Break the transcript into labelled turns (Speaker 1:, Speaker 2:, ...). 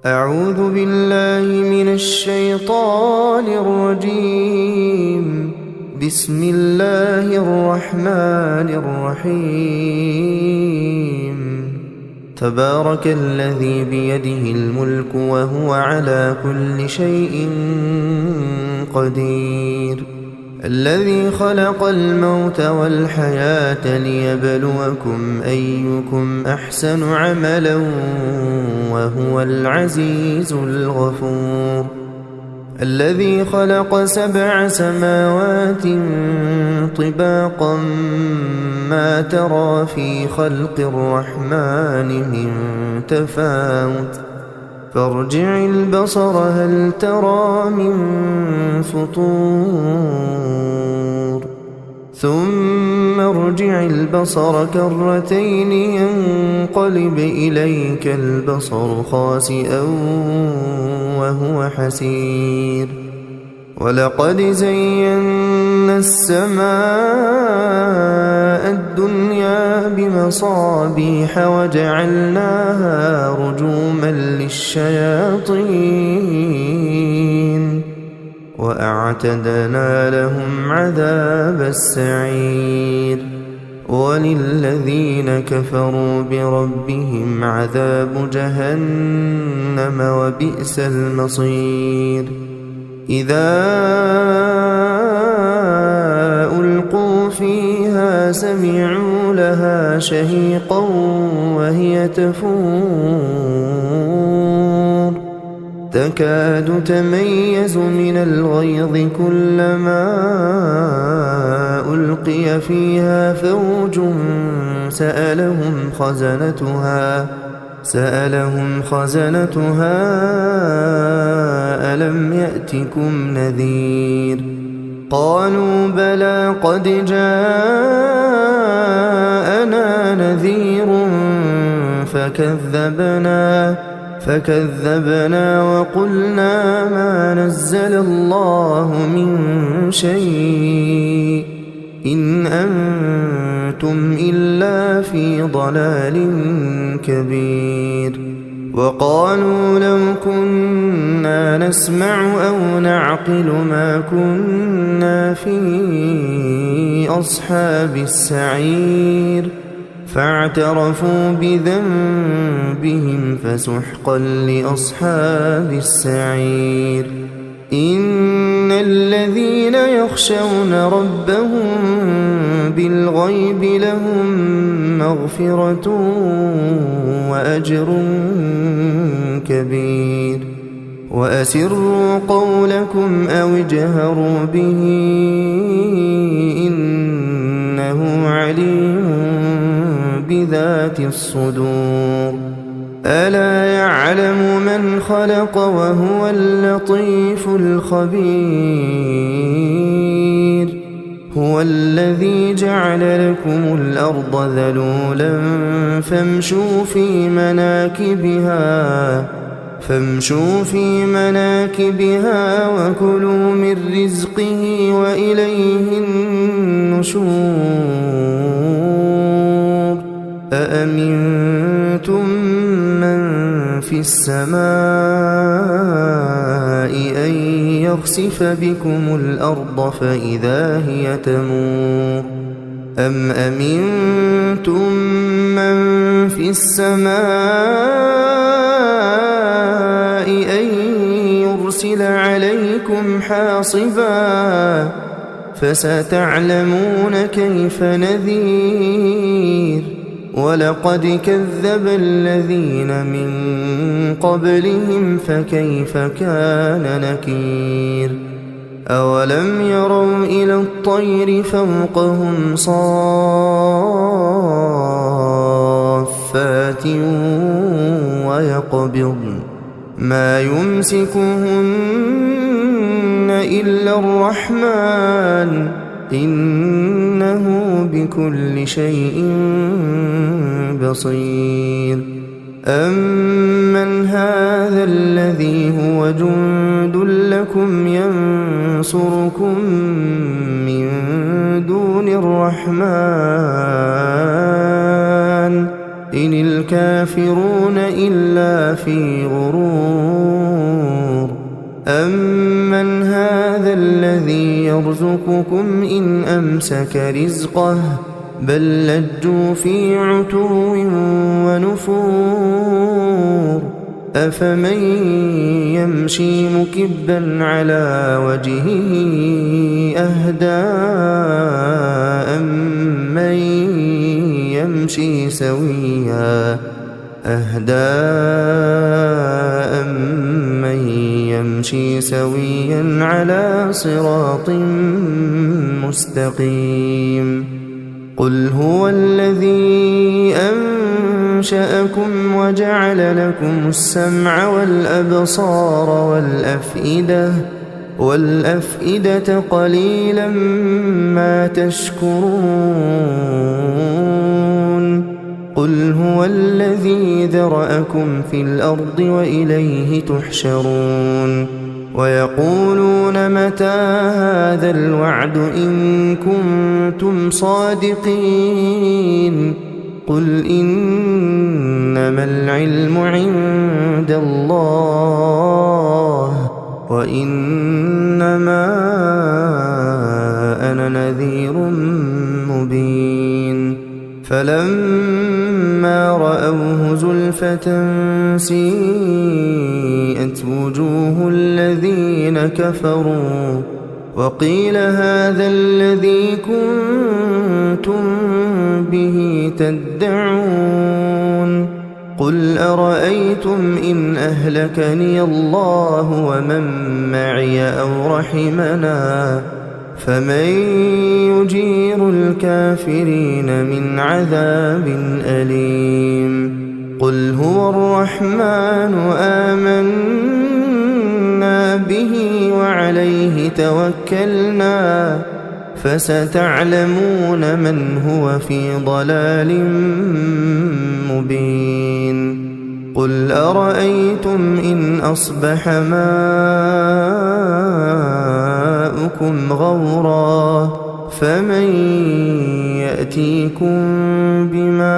Speaker 1: أعوذ بالله من الشيطان الرجيم. بسم الله الرحمن الرحيم. تبارك الذي بيده الملك وهو على كل شيء قدير. الذي خلق الموت والحياة ليبلوكم أيكم أحسن عملا وهو العزيز الغفور. الذي خلق 7 سماوات طباقا ما ترى في خلق الرحمن من تفاوت فارجع البصر هل ترى من فطور ثم ارجع البصر كرتين ينقلب إليك البصر خاسئا وهو حسير. ولقد زينا السماء الدنيا بمصابيح وجعلناها رجوما للشياطين وأعتدنا لهم عذاب السعير. وللذين كفروا بربهم عذاب جهنم وبئس المصير. إذا ألقوا فيها سمعوا لها شهيقا وهي تفور تكاد تميز من الغيظ كلما ألقي فيها فوج سألهم خزنتها ألم يأتكم نذير. قالوا بلى قد جاءنا نذير فكذبنا وقلنا ما نزل الله من شيء إن أنتم إلا في ضلال كبير. وقالوا لو كنا نسمع أو نعقل ما كنا في أصحاب السعير فاعترفوا بذنبهم فسحقا لأصحاب السعير. إن الذين يخشون ربهم بالغيب لهم مغفرة وأجر كبير. وأسروا قولكم أو اجهروا به إنه عليم بذات الصدور. ألا يعلم من خلق وهو اللطيف الخبير. هو الذي جعل لكم الأرض ذلولا فامشوا في مناكبها وكلوا من رزقه وإليه النشور. أأمنتم من في السماء أن يخسف بكم الأرض فإذا هي تمور أم أمنتم من في السماء أن يرسل عليكم حاصبا فستعلمون كيف نذير. ولقد كذب الذين من قبلهم فكيف كان نكير. أولم يروا إلى الطير فوقهم صافات ويقبضن ما يمسكهن إلا الرحمن إنه بكل شيء بصير. أمن هذا الذي هو جند لكم ينصركم من دون الرحمن إن الكافرون إلا في غرور أمن هذا الذي يرزقكم إن أمسك رزقه بل لجوا في عتو ونفور أفمن يمشي مكبا على وجهه أهدى أمن يمشي سويا على صراط مستقيم قل هو الذي أنشأكم وجعل لكم السمع والأبصار والأفئدة قليلا ما تشكرون قل هو الذي ذرأكم في الأرض وإليه تحشرون ويقولون متى هذا الوعد إن كنتم صادقين قل إنما العلم عند الله وإنما أنا نذير مبين فلما رأوه زلفة سيئت وجوه الذين كفروا وقيل هذا الذي كنتم به تدعون قل أرأيتم إن أهلكني الله ومن معي أو رحمنا فمن يجير الكافرين من عذاب أليم قل هو الرحمن آمنا به وعليه توكلنا فستعلمون من هو في ضلال مبين قل أرأيتم إن أصبح ماؤكم غورا فمن يأتيكم بماء